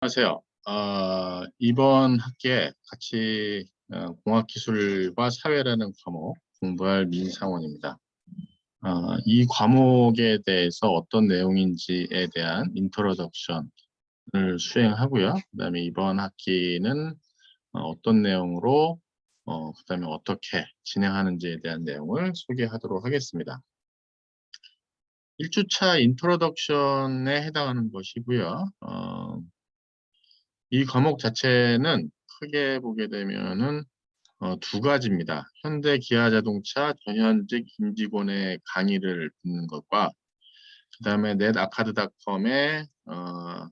안녕하세요. 이번 학기에 같이 공학기술과 사회라는 과목 공부할 민상원입니다. 이 과목에 대해서 어떤 내용인지에 대한 인트로덕션을 수행하고요. 그다음에 이번 학기는 어떤 내용으로 그다음에 어떻게 진행하는지에 대한 내용을 소개하도록 하겠습니다. 1주차 인트로덕션에 해당하는 것이고요. 이 과목 자체는 크게 보게 되면은 두 가지입니다. 현대 기아자동차 전현직 임직원의 강의를 듣는 것과 그다음에 넷아카드닷컴의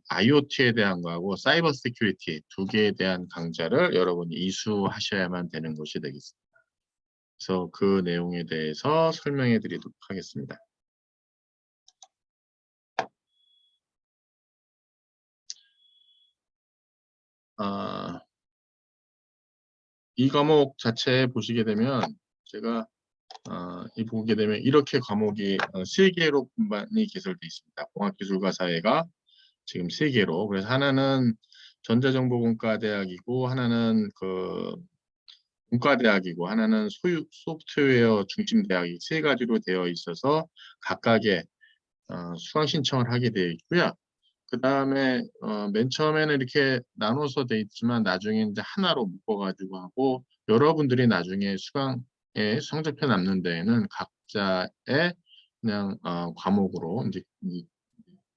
IoT에 대한 거하고 사이버 시큐리티 두 개에 대한 강좌를 여러분이 이수하셔야만 되는 것이 되겠습니다. 그래서 그 내용에 대해서 설명해 드리도록 하겠습니다. 이 과목 자체 보시게 되면 제가 보게 되면 이렇게 과목이 3개로 분반이 개설되어 있습니다. 공학기술과 사회가 지금 3개로. 그래서 하나는 전자정보공과대학이고 하나는 문과대학이고 하나는 소프트웨어 중심대학이 3가지로 되어 있어서 각각의 수강 신청을 하게 되어 있고요. 그 다음에 맨 처음에는 이렇게 나눠서 돼 있지만 나중에 이제 하나로 묶어가지고 하고 여러분들이 나중에 수강에 성적표 남는 데에는 각자의 그냥 과목으로 이제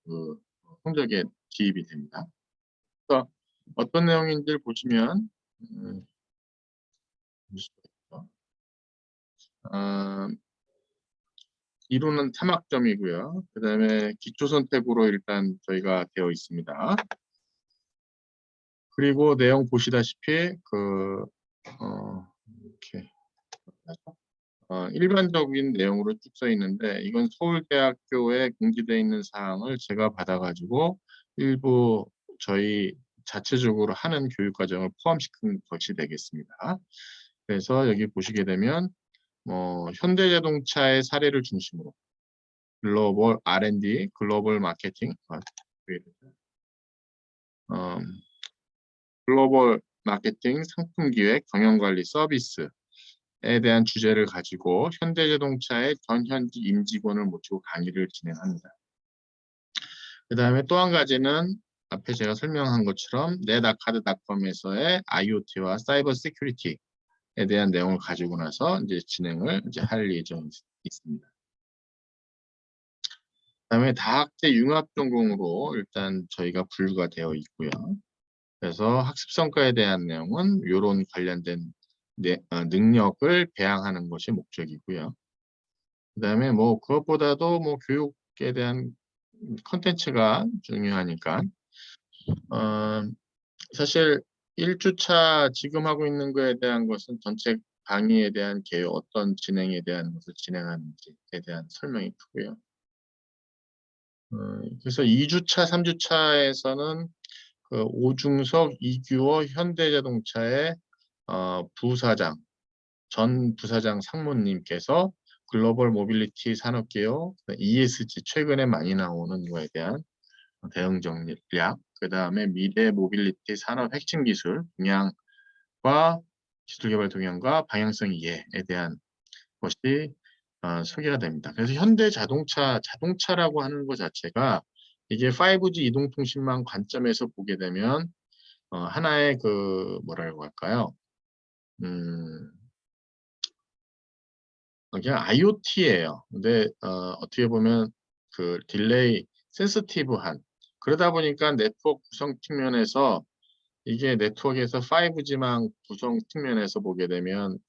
그 성적에 기입이 됩니다. 그래서 어떤 내용인지를 보시면 볼 수가 있죠. 이론은 3학점이고요. 그 다음에 기초 선택으로 일단 저희가 되어 있습니다. 그리고 내용 보시다시피 이렇게 일반적인 내용으로 쭉 써 있는데 이건 서울대학교에 공지되어 있는 사항을 제가 받아가지고 일부 저희 자체적으로 하는 교육과정을 포함시킨 것이 되겠습니다. 그래서 여기 보시게 되면 현대자동차의 사례를 중심으로 글로벌 R&D, 글로벌 마케팅, 글로벌 마케팅, 상품기획, 경영관리, 서비스에 대한 주제를 가지고 현대자동차의 전현직 임직원을 모시고 강의를 진행합니다. 그 다음에 또 한 가지는 앞에 제가 설명한 것처럼 넷아카드닷컴에서의 IoT와 사이버 시큐리티에 대한 내용을 가지고 나서 이제 진행을 할 예정이 있습니다. 그다음에 다학제 융합 전공으로 일단 저희가 분류가 되어 있고요. 그래서 학습 성과에 대한 내용은 이런 관련된 능력을 배양하는 것이 목적이고요. 그다음에 그것보다도 교육에 대한 컨텐츠가 중요하니까 사실 1주차 지금 하고 있는 거에 대한 것은 전체 강의에 대한 계획, 어떤 진행에 대한 것을 진행하는지에 대한 설명이 크고요. 그래서 2주차, 3주차에서는 오중석, 이규호 현대자동차의 부사장, 전 부사장 상무님께서 글로벌 모빌리티 산업개혁, ESG 최근에 많이 나오는 거에 대한 대응 전략, 그 다음에 미래 모빌리티 산업 핵심 기술 동향과 기술개발 동향과 방향성 이해에 대한 것이 소개가 됩니다. 그래서 현대 자동차라고 하는 것 자체가 이게 5G 이동통신망 관점에서 보게 되면 하나의 뭐라고 할까요? 그냥 IoT예요. 근데 어떻게 보면 딜레이 센시티브한 그러다 보니까 네트워크 구성 측면에서 이게 네트워크에서 5G망 구성 측면에서 보게 되면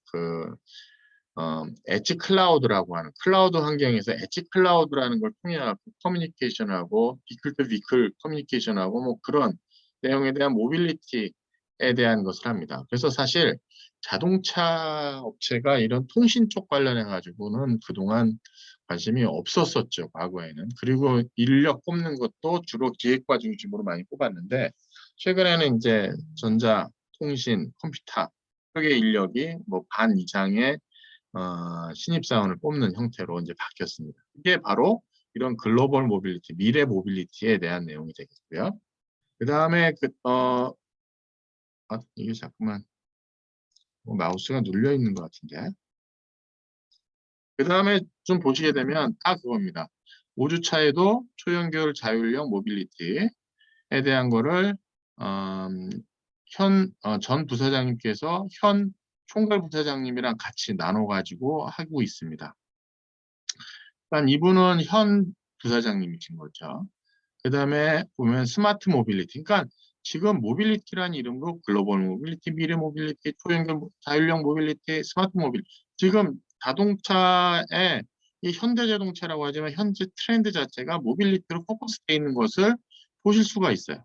엣지 클라우드라고 하는 클라우드 환경에서 엣지 클라우드라는 걸 통해 커뮤니케이션하고 비클 투 비클 커뮤니케이션하고 그런 내용에 대한 모빌리티에 대한 것을 합니다. 그래서 사실 자동차 업체가 이런 통신 쪽 관련해 가지고는 그동안 관심이 없었었죠, 과거에는. 그리고 인력 뽑는 것도 주로 기획과 중심으로 많이 뽑았는데 최근에는 이제 전자, 통신, 컴퓨터 쪽의 인력이 반 이상의 신입사원을 뽑는 형태로 이제 바뀌었습니다. 이게 바로 이런 글로벌 모빌리티, 미래 모빌리티에 대한 내용이 되겠고요. 그 다음에 이게 자꾸만 마우스가 눌려 있는 것 같은데. 그 다음에 좀 보시게 되면 다 그겁니다. 5주차에도 초연결 자율형 모빌리티에 대한 거를 전 부사장님께서 현 총괄 부사장님이랑 같이 나눠 가지고 하고 있습니다. 그러니까 이분은 현 부사장님이신 거죠. 그 다음에 보면 스마트 모빌리티. 그러니까 지금 모빌리티라는 이름으로 글로벌 모빌리티, 미래 모빌리티, 초연결 자율형 모빌리티, 스마트 모빌리티. 지금 자동차에 이 현대자동차라고 하지만 현재 트렌드 자체가 모빌리티로 포커스되어 있는 것을 보실 수가 있어요.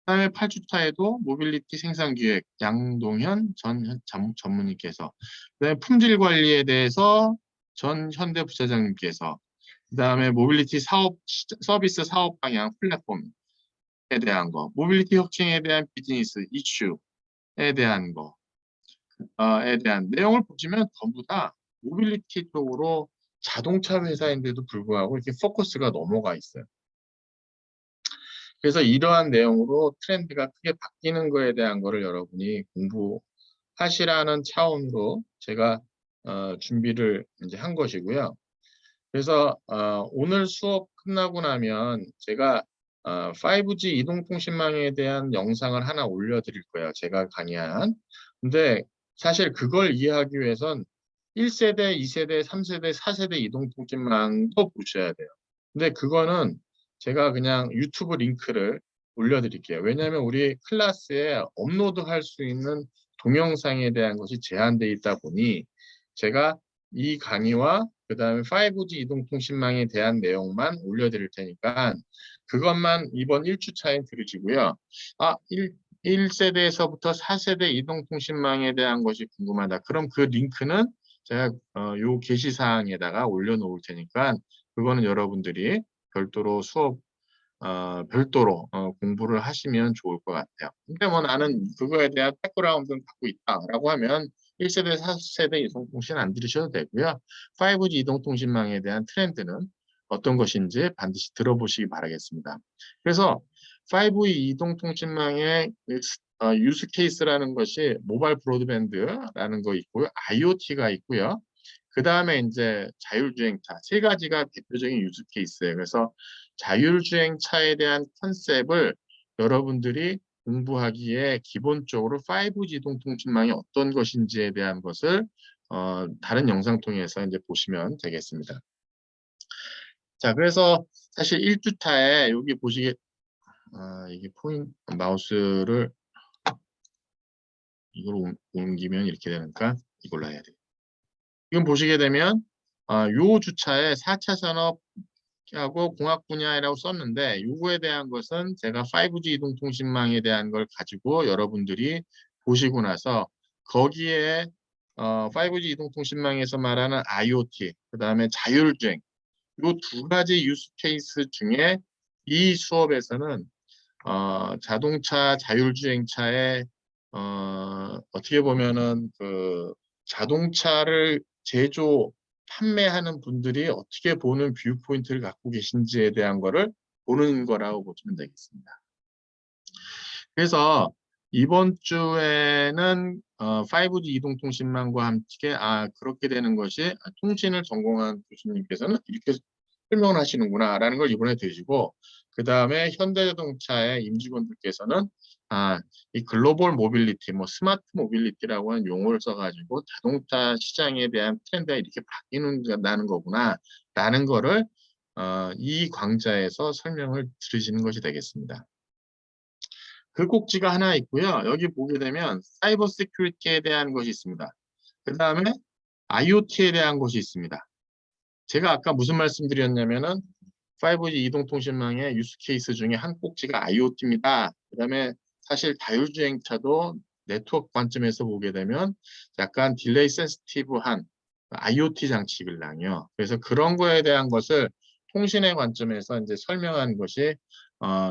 그다음에 8주차에도 모빌리티 생산기획 양동현 전 전문의께서, 그다음에 품질 관리에 대해서 전 현대 부사장님께서, 그다음에 모빌리티 서비스 사업 방향 플랫폼에 대한 거, 모빌리티 혁신에 대한 비즈니스 이슈에 대한 에 대한 내용을 보시면 전부 다 모빌리티 쪽으로 자동차 회사인데도 불구하고 이렇게 포커스가 넘어가 있어요. 그래서 이러한 내용으로 트렌드가 크게 바뀌는 거에 대한 거를 여러분이 공부하시라는 차원으로 제가 준비를 이제 한 것이고요. 그래서 오늘 수업 끝나고 나면 제가 5G 이동통신망에 대한 영상을 하나 올려드릴 거예요. 제가 강의한. 근데 사실 그걸 이해하기 위해선 1세대, 2세대, 3세대, 4세대 이동통신망도 보셔야 돼요. 근데 그거는 제가 그냥 유튜브 링크를 올려드릴게요. 왜냐하면 우리 클래스에 업로드할 수 있는 동영상에 대한 것이 제한되어 있다 보니 제가 이 강의와 그 다음에 5G 이동통신망에 대한 내용만 올려드릴 테니까 그것만 이번 1주차에 들으시고요. 1세대에서부터 4세대 이동통신망에 대한 것이 궁금하다. 그럼 그 링크는 제가 요 게시사항에다가 올려놓을 테니까 그거는 여러분들이 별도로 별도로 공부를 하시면 좋을 것 같아요. 근데 뭐 나는 그거에 대한 백그라운드는 갖고 있다라고 하면 1세대, 4세대 이동통신 안 들으셔도 되고요. 5G 이동통신망에 대한 트렌드는 어떤 것인지 반드시 들어보시기 바라겠습니다. 그래서 5G 이동통신망의 유스 케이스라는 것이 모바일 브로드밴드라는 거 있고요. IoT가 있고요. 그 다음에 이제 자율주행차 세 가지가 대표적인 유스 케이스예요. 그래서 자율주행차에 대한 컨셉을 여러분들이 공부하기에 기본적으로 5G 이동통신망이 어떤 것인지에 대한 것을 다른 영상 통해서 이제 보시면 되겠습니다. 자, 그래서 사실 1주차에 여기 보시게 이게 마우스를 이걸 옮기면 이렇게 되니까 이걸로 해야 돼요. 지금 보시게 되면 요 주차에 4차 산업하고 공학 분야라고 썼는데 요거에 대한 것은 제가 5G 이동통신망에 대한 걸 가지고 여러분들이 보시고 나서 거기에 5G 이동통신망에서 말하는 IoT, 그 다음에 자율주행 요 두 가지 유스 케이스 중에 이 수업에서는 자동차 자율주행차에 어떻게 보면은 그 자동차를 판매하는 분들이 어떻게 보는 뷰 포인트를 갖고 계신지에 대한 거를 보는 거라고 보시면 되겠습니다. 그래서 이번 주에는 5G 이동통신망과 함께 그렇게 되는 것이 통신을 전공한 교수님께서는 이렇게 설명을 하시는구나라는 걸 이번에 들으시고, 그 다음에 현대자동차의 임직원들께서는 이 글로벌 모빌리티, 뭐 스마트 모빌리티라고 하는 용어를 써가지고 자동차 시장에 대한 트렌드가 이렇게 바뀌는다는 거구나라는 거를 이 강좌에서 설명을 들으시는 것이 되겠습니다. 그 꼭지가 하나 있고요. 여기 보게 되면 사이버 시큐리티에 대한 것이 있습니다. 그 다음에 IoT에 대한 것이 있습니다. 제가 아까 무슨 말씀드렸냐면은 5G 이동통신망의 유스 케이스 중에 한 꼭지가 IoT입니다. 그 다음에 사실 자율주행차도 네트워크 관점에서 보게 되면 약간 딜레이 센시티브한 IoT 장치들랑요. 그래서 그런 거에 대한 것을 통신의 관점에서 이제 설명하는 것이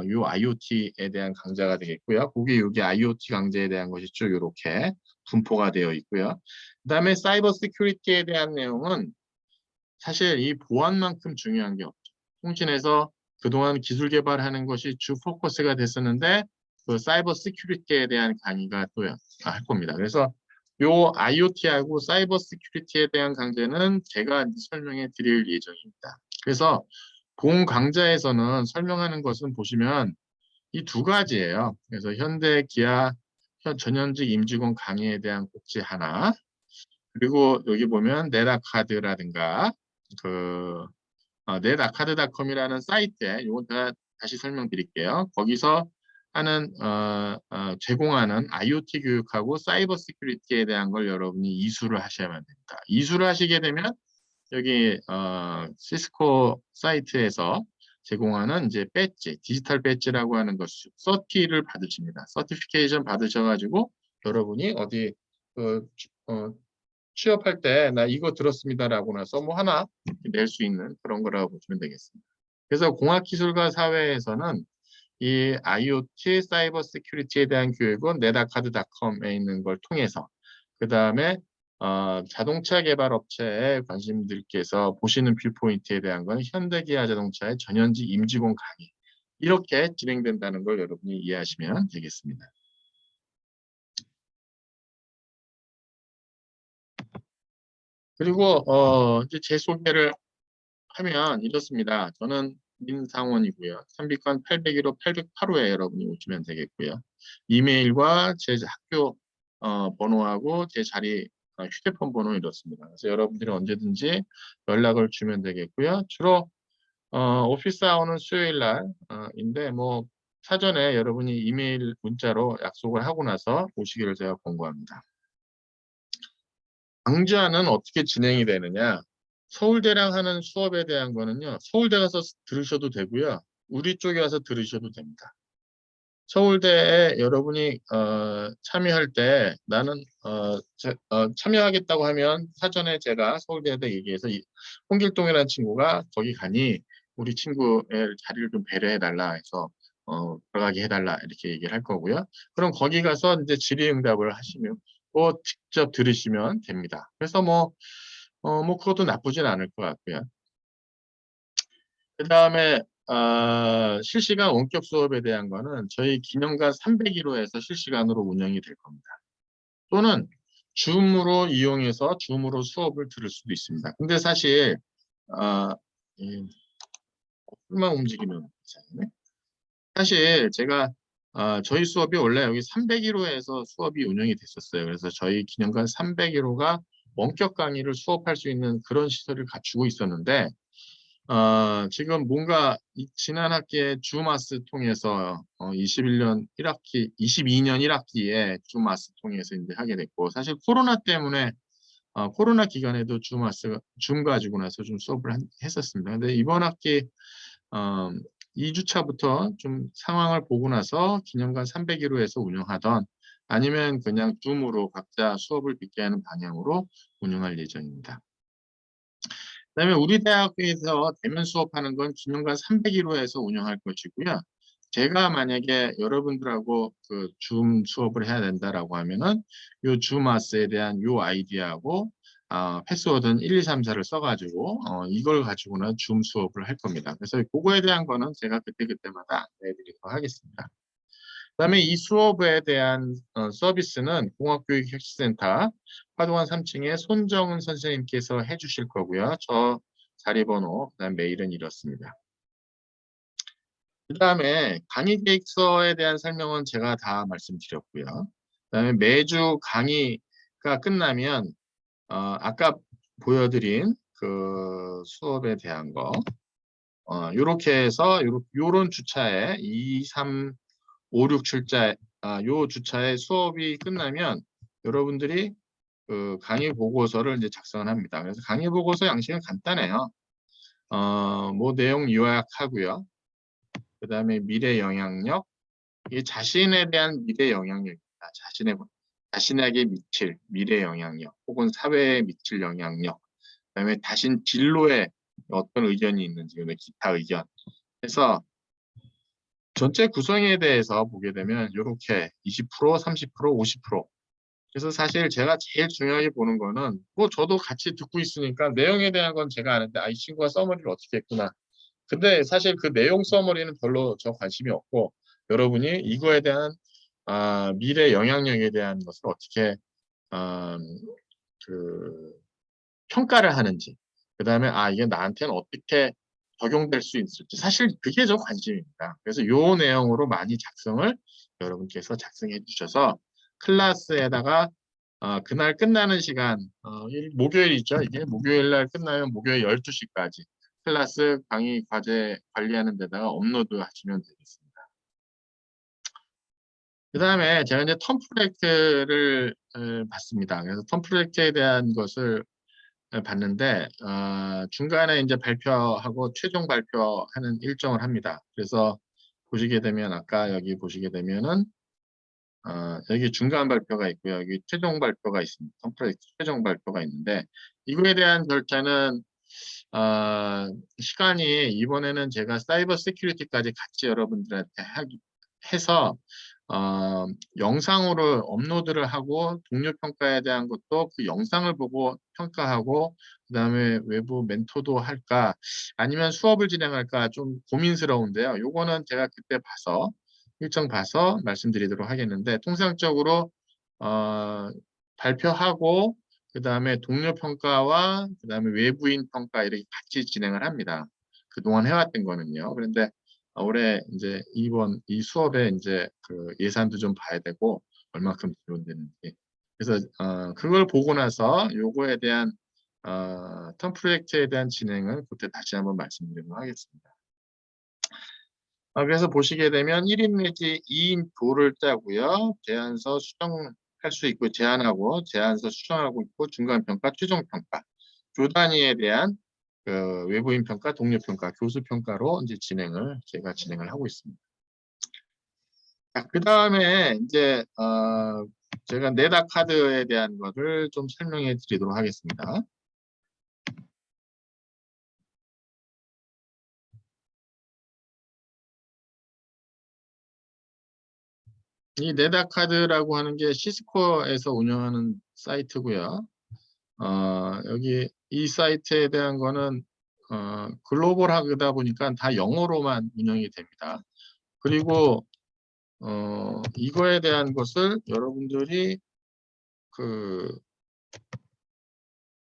요 IoT에 대한 강좌가 되겠고요. 여기 IoT 강좌에 대한 것이 쭉 이렇게 분포가 되어 있고요. 그다음에 사이버 시큐리티에 대한 내용은 사실 이 보안만큼 중요한 게 없죠. 통신에서 그동안 기술 개발하는 것이 주 포커스가 됐었는데 그 사이버 시큐리티에 대한 강의가 또 할 겁니다. 그래서 요 IoT하고 사이버 시큐리티에 대한 강좌는 제가 설명해 드릴 예정입니다. 그래서 본 강좌에서는 설명하는 것은 보시면 이 두 가지예요. 그래서 현대, 기아, 전현직 임직원 강의에 대한 꼭지 하나, 그리고 여기 보면 네다카드라든가 그 넷아카드닷컴이라는 사이트에 요거 다시 설명드릴게요. 거기서 하는 제공하는 IoT 교육하고 사이버 시큐리티에 대한 걸 여러분이 이수를 하셔야만 됩니다. 이수를 하시게 되면 여기 시스코 사이트에서 제공하는 이제 배지, 디지털 배지라고 하는 것, 서티를 받으십니다. 서티피케이션 받으셔가지고 여러분이 어디 어, 취업할 때 나 이거 들었습니다라고 나서 뭐 하나 낼 수 있는 그런 거라고 보시면 되겠습니다. 그래서 공학기술과 사회에서는 이 IoT 사이버 시큐리티에 대한 교육은 네다카드닷컴에 있는 걸 통해서 그 다음에 자동차 개발 업체에 관심들께서 보시는 뷰포인트에 대한 건 현대기아 자동차의 전현직 임직원 강의 이렇게 진행된다는 걸 여러분이 이해하시면 되겠습니다. 그리고 이제 제 소개를 하면 이렇습니다. 저는 민상원이고요. 삼비권 801호 808호에 여러분이 오시면 되겠고요. 이메일과 제 학교 번호하고 제 자리 휴대폰 번호 이렇습니다. 그래서 여러분들이 언제든지 연락을 주면 되겠고요. 주로 오피스 아워는 수요일 날인데 뭐 사전에 여러분이 이메일 문자로 약속을 하고 나서 오시기를 제가 권고합니다. 강좌는 어떻게 진행이 되느냐? 서울대랑 하는 수업에 대한 거는요. 서울대 가서 들으셔도 되고요. 우리 쪽에 와서 들으셔도 됩니다. 서울대에 여러분이 참여할 때 나는 참여하겠다고 하면 사전에 제가 서울대에다 얘기해서 홍길동이라는 친구가 거기 가니 우리 친구의 자리를 좀 배려해달라 해서 들어가게 해달라 이렇게 얘기를 할 거고요. 그럼 거기 가서 이제 질의응답을 하시면 또 직접 들으시면 됩니다. 그래서 뭐 그것도 나쁘진 않을 것 같고요. 그 다음에 실시간 원격 수업에 대한 거는 저희 기념관 301호에서 실시간으로 운영이 될 겁니다. 또는 줌으로 이용해서 줌으로 수업을 들을 수도 있습니다. 근데 사실 만 움직이면 이상하네. 사실 제가 저희 수업이 원래 여기 301호에서 수업이 운영이 됐었어요. 그래서 저희 기념관 301호가 원격 강의를 수업할 수 있는 그런 시설을 갖추고 있었는데 지금 뭔가 지난 학기에 주마스 통해서 21년 1학기, 22년 1학기에 주마스 통해서 이제 하게 됐고 사실 코로나 때문에 코로나 기간에도 줌 가지고 나서 좀 수업을 했었습니다. 근데 이번 학기 2주차부터 좀 상황을 보고 나서 기념관 301호에서 운영하던 아니면 그냥 줌으로 각자 수업을 듣게 하는 방향으로 운영할 예정입니다. 그다음에 우리 대학에서 대면 수업하는 건 기념관 301호에서 운영할 것이고요. 제가 만약에 여러분들하고 그 줌 수업을 해야 된다라고 하면은 요 줌아스에 대한 요 아이디하고 패스워드는 1, 2, 3, 4를 써가지고 이걸 가지고는 줌 수업을 할 겁니다. 그래서 그거에 대한 거는 제가 그때그때마다 안내해드리도록 하겠습니다. 그다음에 이 수업에 대한 서비스는 공학교육혁신센터 화동안 3층에 손정은 선생님께서 해주실 거고요. 저 자리 번호, 그다음 메일은 이렇습니다. 그다음에 강의 계획서에 대한 설명은 제가 다 말씀드렸고요. 그다음에 매주 강의가 끝나면 아까 보여드린 그 수업에 대한 거 요렇게 해서 요런 주차에 2, 3, 5, 6, 7자 요 주차에 수업이 끝나면 여러분들이 그 강의 보고서를 이제 작성을 합니다. 그래서 강의 보고서 양식은 간단해요. 뭐 내용 요약하고요. 그 다음에 미래 영향력, 이 자신에 대한 미래 영향력입니다. 자신에게 미칠 미래 영향력, 혹은 사회에 미칠 영향력, 그다음에 자신 진로에 어떤 의견이 있는지, 기타 의견. 그래서 전체 구성에 대해서 보게 되면 이렇게 20%, 30%, 50%. 그래서 사실 제가 제일 중요하게 보는 거는 뭐 저도 같이 듣고 있으니까 내용에 대한 건 제가 아는데 이 친구가 써머리를 어떻게 했구나. 근데 사실 그 내용 서머리는 별로 저 관심이 없고 여러분이 이거에 대한 미래 영향력에 대한 것을 어떻게 아, 그 평가를 하는지, 그 다음에 이게 나한테는 어떻게 적용될 수 있을지, 사실 그게 저 관심입니다. 그래서 요 내용으로 많이 작성을 여러분께서 작성해 주셔서 클래스에다가 그날 끝나는 시간, 목요일이죠. 이게 목요일 날 끝나면 목요일 12시까지 클래스 강의 과제 관리하는 데다가 업로드 하시면 되겠습니다. 그 다음에 제가 이제 텀플렉트를 봤습니다. 그래서 텀플렉트에 대한 것을 봤는데 중간에 이제 발표하고 최종 발표하는 일정을 합니다. 그래서 보시게 되면 아까 여기 보시게 되면은 여기 중간 발표가 있고요. 여기 최종 발표가 있습니다. 컴플렉스 최종 발표가 있는데 이거에 대한 절차는 시간이 이번에는 제가 사이버 시큐리티까지 같이 여러분들한테 해서 영상으로 업로드를 하고 동료 평가에 대한 것도 그 영상을 보고 평가하고 그다음에 외부 멘토도 할까 아니면 수업을 진행할까 좀 고민스러운데요. 요거는 제가 그때 봐서 일정 봐서 말씀드리도록 하겠는데 통상적으로 어, 발표하고 그다음에 동료 평가와 그다음에 외부인 평가 이렇게 같이 진행을 합니다. 그동안 해왔던 거는요. 그런데 올해 이제 이번 이 수업에 이제 그 예산도 좀 봐야 되고 얼마큼 지원되는지. 그래서 그걸 보고 나서 요거에 대한 턴 프로젝트에 대한 진행을 그때 다시 한번 말씀드리도록 하겠습니다. 그래서 보시게 되면 1인 내지 2인 조를 짜고요. 제안서 수정할 수 있고 제안하고 제안서 수정하고 있고 중간평가, 최종평가, 조 단위에 대한 그 외부인 평가, 동료 평가, 교수 평가로 이제 제가 진행을 하고 있습니다. 그 다음에 이제 제가 네다 카드에 대한 것을 좀 설명해 드리도록 하겠습니다. 이 네다 카드라고 하는 게 시스코에서 운영하는 사이트고요. 여기 이 사이트에 대한 거는 글로벌하다 보니까 다 영어로만 운영이 됩니다. 그리고 이거에 대한 것을 여러분들이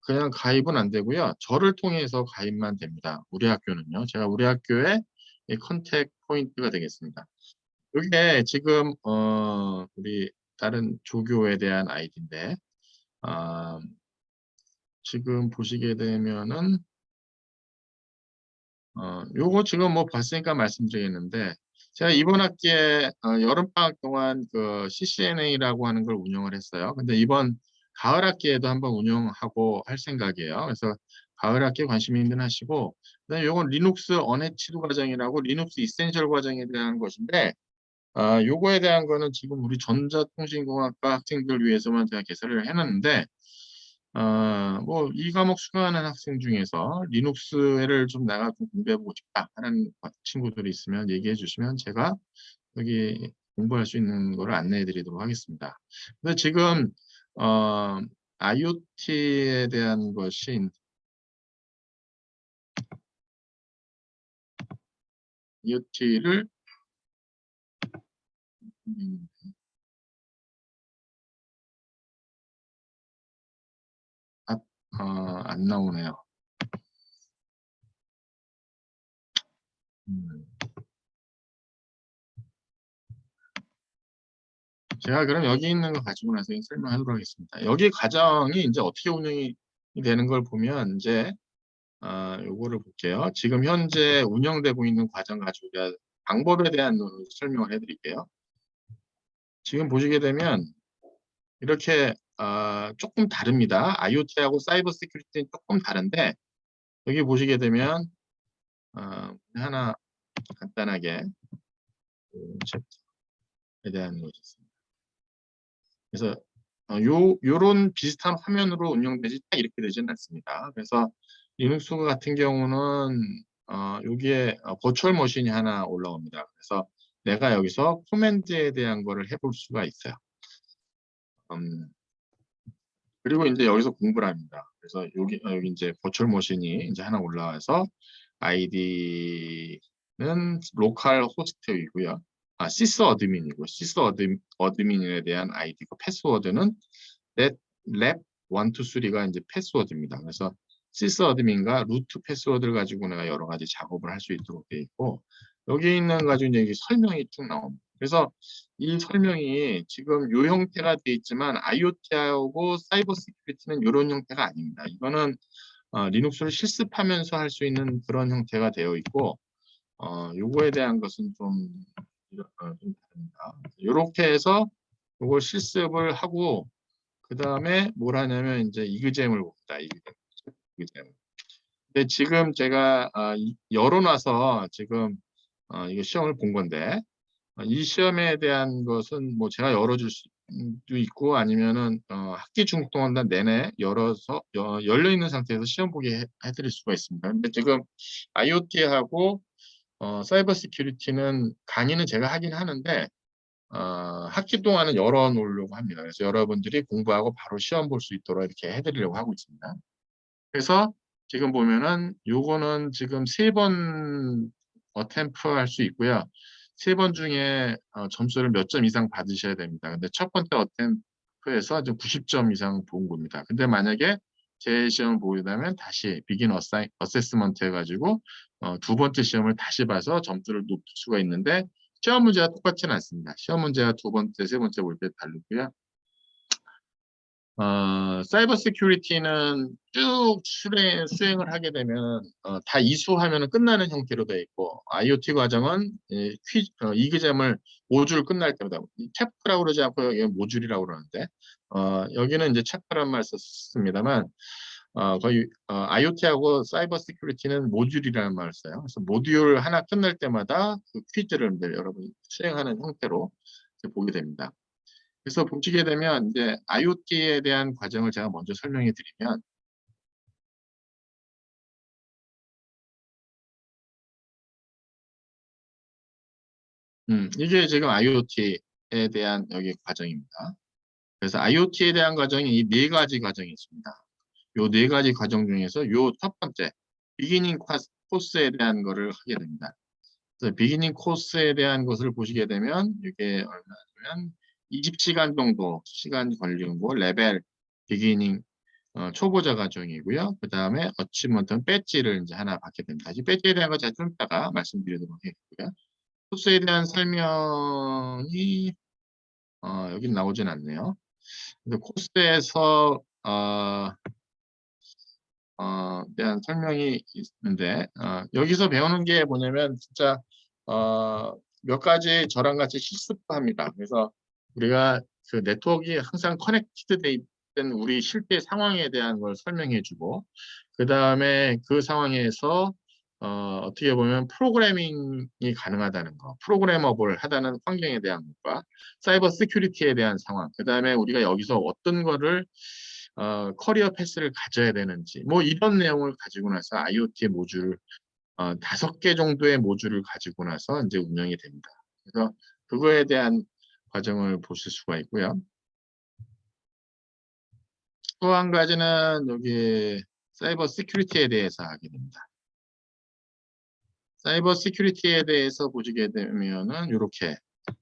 그냥 가입은 안 되고요. 저를 통해서 가입만 됩니다. 우리 학교는요. 제가 우리 학교의 이 컨택 포인트가 되겠습니다. 이게 지금 우리 다른 조교에 대한 아이디인데 지금 보시게 되면은 요거 지금 뭐 봤으니까 말씀드리겠는데 제가 이번 학기에 여름방학 동안 그 CCNA라고 하는 걸 운영을 했어요. 근데 이번 가을 학기에도 한번 운영하고 할 생각이에요. 그래서 가을 학기에 관심 있는 하시고 그다음에 요건 리눅스 언해치도 과정이라고 리눅스 이센셜 과정에 대한 것인데 요거에 대한 거는 지금 우리 전자통신공학과 학생들 위해서만 제가 개설을 해놨는데 뭐 이 과목 수강하는 학생 중에서 리눅스를 좀 내가 좀 공부해보고 싶다 하는 친구들이 있으면 얘기해 주시면 제가 여기 공부할 수 있는 거를 안내해 드리도록 하겠습니다. 근데 지금 IoT에 대한 것이 IoT를 안 나오네요. 음. 제가 그럼 여기 있는 거 가지고 나서 설명하도록 하겠습니다. 여기 과정이 이제 어떻게 운영이 되는 걸 보면 이제 요거를 볼게요. 지금 현재 운영되고 있는 과정 가지고 제가 방법에 대한 설명을 해드릴게요. 지금 보시게 되면 이렇게 조금 다릅니다. IoT하고 사이버 시큐리티는 조금 다른데 여기 보시게 되면 하나 간단하게 챕터에 대한 것이 있습니다. 그래서 요런 비슷한 화면으로 운영되지 딱 이렇게 되지는 않습니다. 그래서 리눅스 같은 경우는 여기에 버추얼 머신이 하나 올라옵니다. 그래서 내가 여기서 코맨드에 대한 거를 해볼 수가 있어요. 그리고 이제 여기서 공부를 합니다. 그래서 여기 이제 버추얼 머신이 이제 하나 올라와서 아이디는 로컬 호스트이고요. 시스 어드민이고 시스 어드민에 대한 아이디고 패스워드는 랩 1, 2, 3가 이제 패스워드입니다. 그래서 시스 어드민과 루트 패스워드를 가지고 내가 여러 가지 작업을 할 수 있도록 되어 있고 여기 있는 가지고 이제 설명이 쭉 나옵니다. 그래서 이 설명이 지금 이 형태가 되어 있지만 IoT하고 사이버 시큐리티는 이런 형태가 아닙니다. 이거는 리눅스를 실습하면서 할 수 있는 그런 형태가 되어 있고 요거에 대한 것은 좀 다릅니다. 이렇게 해서 이걸 실습을 하고 그 다음에 뭘 하냐면 이제 이그잼을 봅니다. 이그잼. 근데 지금 제가 열어놔서 지금 이거 시험을 본 건데 이 시험에 대한 것은 뭐 제가 열어줄 수도 있고 아니면은 학기 중 동안 내내 열어서 열려 있는 상태에서 시험 보게 해드릴 수가 있습니다. 근데 지금 IoT하고 사이버 시큐리티는 강의는 제가 하긴 하는데 학기 동안은 열어놓으려고 합니다. 그래서 여러분들이 공부하고 바로 시험 볼 수 있도록 이렇게 해드리려고 하고 있습니다. 그래서 지금 보면은 요거는 지금 3번 어템프 할 수 있고요. 3번 중에 점수를 몇 점 이상 받으셔야 됩니다. 근데 첫 번째 어템프에서 90점 이상 본 겁니다. 근데 만약에 제 시험을 보게 되면 다시 비긴 어세스먼트 해가지고 두 번째 시험을 다시 봐서 점수를 높일 수가 있는데 시험 문제가 똑같지는 않습니다. 시험 문제가 두 번째, 세 번째 볼 때 다르고요. 사이버 시큐리티는 쭉 수행을 하게 되면 다 이수하면 끝나는 형태로 되어 있고 IoT 과정은 이그잼을 모듈 끝날 때마다 챕터라고 그러지 않고 여기 모듈이라고 그러는데 여기는 이제 챕터란 말 썼습니다만 거의 IoT하고 사이버 시큐리티는 모듈이라는 말을 써요. 그래서 모듈 하나 끝날 때마다 그 퀴즈를 여러분이 수행하는 형태로 보게 됩니다. 그래서 보시게 되면 이제 IoT에 대한 과정을 제가 먼저 설명해 드리면 이게 지금 IoT에 대한 여기 과정입니다. 그래서 IoT에 대한 과정이 이 네 가지 과정이 있습니다. 요 네 가지 과정 중에서 요 첫 번째 비기닝 코스에 대한 거를 하게 됩니다. 그래서 비기닝 코스에 대한 것을 보시게 되면 이게 얼마냐면 20시간 정도 시간 걸리는 거 레벨 비기닝 초보자 과정이고요. 그 다음에 어치먼트 배지를 이제 하나 받게 됩니다. 이 배지에 대한 거 제가 좀 이따가 말씀드리도록 하겠고요. 코스에 대한 설명이 여기 나오진 않네요. 근데 코스에서 대한 설명이 있는데 여기서 배우는 게 뭐냐면 진짜 몇 가지 저랑 같이 실습합니다. 그래서 우리가 그 네트워크가 항상 커넥티드 돼 있던 우리 실제 상황에 대한 걸 설명해주고 그 다음에 그 상황에서 어떻게 보면 프로그래밍이 가능하다는 거, 프로그래머블 하다는 환경에 대한 것과 사이버 시큐리티에 대한 상황, 그 다음에 우리가 여기서 어떤 거를 커리어 패스를 가져야 되는지 뭐 이런 내용을 가지고 나서 IoT 모듈 5개 정도의 모듈을 가지고 나서 이제 운영이 됩니다. 그래서 그거에 대한 과정을 보실 수가 있고요. 또 한 가지는 여기 사이버 시큐리티에 대해서 하게 됩니다. 사이버 시큐리티에 대해서 보시게 되면은 이렇게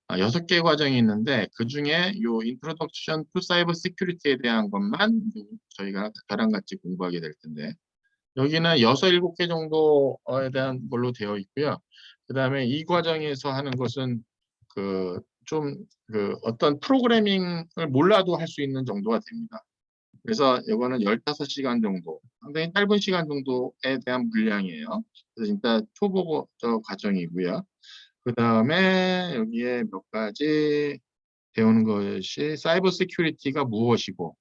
6개 과정이 있는데 그 중에 요 인트로덕션 투 사이버 시큐리티에 대한 것만 저희가 저랑 같이 공부하게 될 텐데 여기는 6, 7개 정도에 대한 걸로 되어 있고요. 그 다음에 이 과정에서 하는 것은 어떤 프로그래밍을 몰라도 할 수 있는 정도가 됩니다. 그래서 이거는 15시간 정도, 상당히 짧은 시간 정도에 대한 분량이에요. 그래서 진짜 초보 과정이고요. 그 다음에 여기에 몇 가지 배우는 것이 사이버 시큐리티가 무엇이고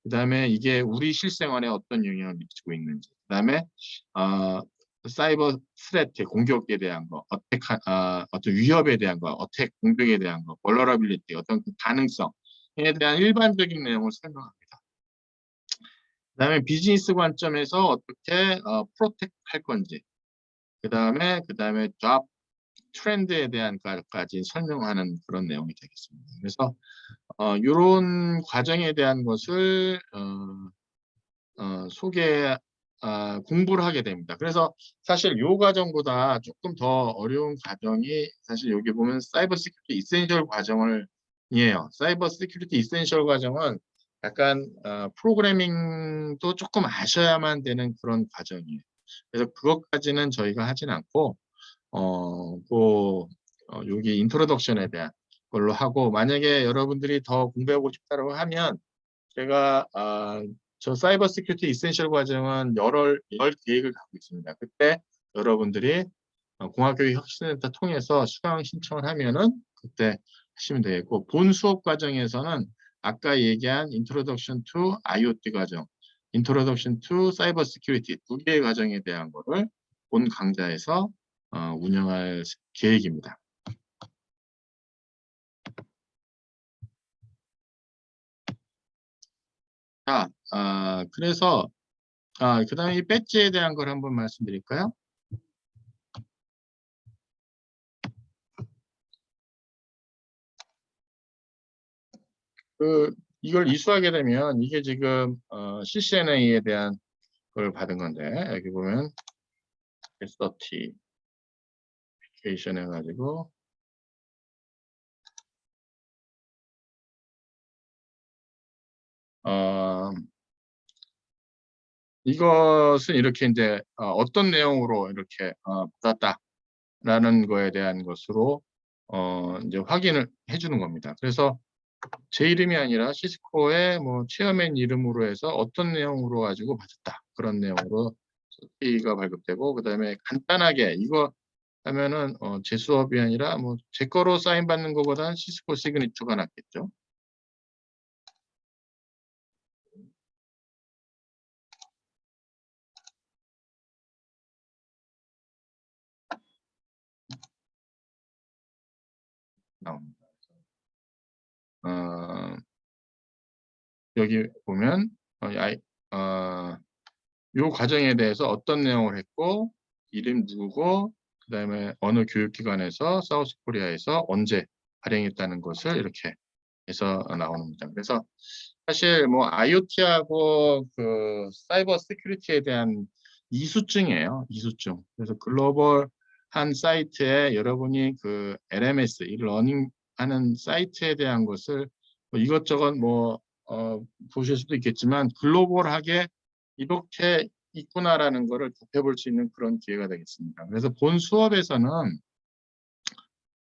그다음에 이게 우리 실생활에 어떤 영향을 미치고 있는지 그다음에 사이버 스레트 공격에 대한 거 어떤 위협에 대한 거 어택 공격에 대한 거 벌러러빌리티 어떤 그 가능성에 대한 일반적인 내용을 설명합니다. 그다음에 비즈니스 관점에서 어떻게 프로텍트 할 건지 그다음에 잡 트렌드에 대한 것까지 설명하는 그런 내용이 되겠습니다. 그래서 이런 과정에 대한 것을 소개하고 공부를 하게 됩니다. 그래서 사실 요 과정보다 조금 더 어려운 과정이 사실 여기 보면 사이버 시큐리티 이센셜 과정이에요. 사이버 시큐리티 이센셜 과정은 약간 프로그래밍도 조금 아셔야만 되는 그런 과정이에요. 그래서 그것까지는 저희가 하진 않고 여기 인트로덕션에 대한 걸로 하고, 만약에 여러분들이 더 공부하고 싶다고 하면 제가 저 사이버 시큐리티 이센셜 과정은 열 계획을 갖고 있습니다. 그때 여러분들이 공학교육 혁신센터 통해서 수강 신청을 하면은 그때 하시면 되겠고, 본 수업 과정에서는 아까 얘기한 Introduction to IoT 과정, Introduction to Cyber Security 두 개의 과정에 대한 거를 본 강좌에서 운영할 계획입니다. 자, 그래서 그 다음에 이 배지에 대한 걸 한번 말씀드릴까요? 이걸 이수하게 되면 이게 지금 CCNA에 대한 걸 받은 건데, 여기 보면 서티피케이션 해가지고 이것은 이렇게 이제 어떤 내용으로 이렇게 받았다라는 거에 대한 것으로 이제 확인을 해주는 겁니다. 그래서 제 이름이 아니라 시스코의 뭐 체어맨 이름으로 해서 어떤 내용으로 가지고 받았다, 그런 내용으로 서티가 발급되고, 그다음에 간단하게 이거 하면은 제 수업이 아니라 뭐 제 거로 사인 받는 것보다는 시스코 시그니처가 낫겠죠. 나옵니다. 어, 여기 보면 요 과정에 대해서 어떤 내용을 했고, 이름 누구고, 그다음에 어느 교육기관에서 사우스 코리아에서 언제 발행했다는 것을 이렇게 해서 나오는 겁니다. 그래서 사실 뭐 IoT하고 그 사이버 시큐리티에 대한 이수증이에요. 이수증. 그래서 글로벌한 사이트에 여러분이 그 LMS, 이 러닝 하는 사이트에 대한 것을 뭐 이것저것 보실 수도 있겠지만, 글로벌하게 이렇게 있구나라는 것을 접해볼 수 있는 그런 기회가 되겠습니다. 그래서 본 수업에서는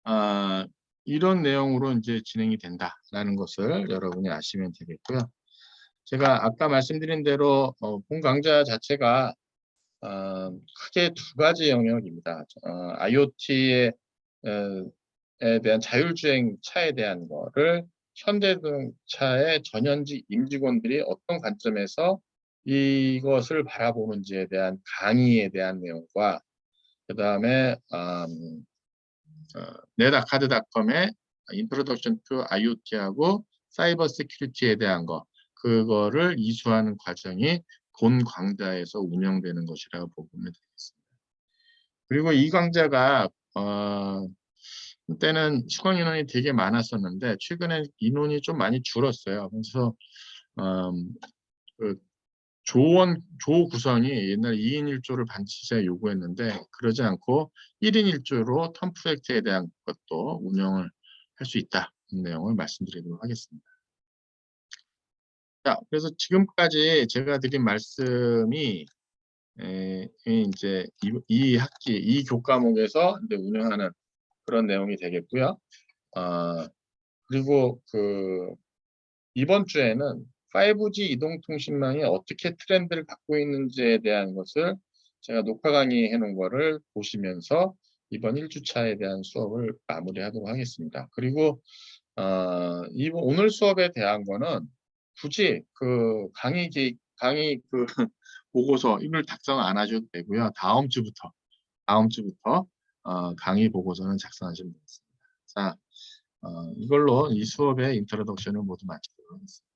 아, 이런 내용으로 이제 진행이 된다라는 것을 여러분이 아시면 되겠고요. 제가 아까 말씀드린 대로 본 강좌 자체가 크게 두 가지 영역입니다. IoT에 대한 자율주행 차에 대한 거를 현대자동차의 전현직 임직원들이 어떤 관점에서 이것을 바라보는지에 대한 강의에 대한 내용과, 그 다음에 네다카드닷컴의 인트로덕션 투 IoT하고 사이버 시큐리티에 대한 거, 그거를 이수하는 과정이 본 강좌에서 운영되는 것이라고 보면 되겠습니다. 그리고 이 강좌가 때는 수강 인원이 되게 많았었는데 최근에 인원이 좀 많이 줄었어요. 그래서 그 조 구성이 옛날 2인 1조를 반드시 요구했는데 그러지 않고 1인 1조로 텀 프로젝트에 대한 것도 운영을 할 수 있다, 이 내용을 말씀드리도록 하겠습니다. 자, 그래서 지금까지 제가 드린 말씀이 이제 이 학기 이 교과목에서 이제 운영하는 그런 내용이 되겠고요. 그리고 이번 주에는 5G 이동통신망이 어떻게 트렌드를 갖고 있는지에 대한 것을 제가 녹화 강의 해놓은 거를 보시면서 이번 1주차에 대한 수업을 마무리하도록 하겠습니다. 그리고 오늘 수업에 대한 거는 굳이 강의 보고서 이걸 작성 안 하셔도 되고요. 다음 주부터 강의 보고서는 작성하시면 되겠습니다. 자, 이걸로 이 수업의 인트로덕션을 모두 마치도록 하겠습니다.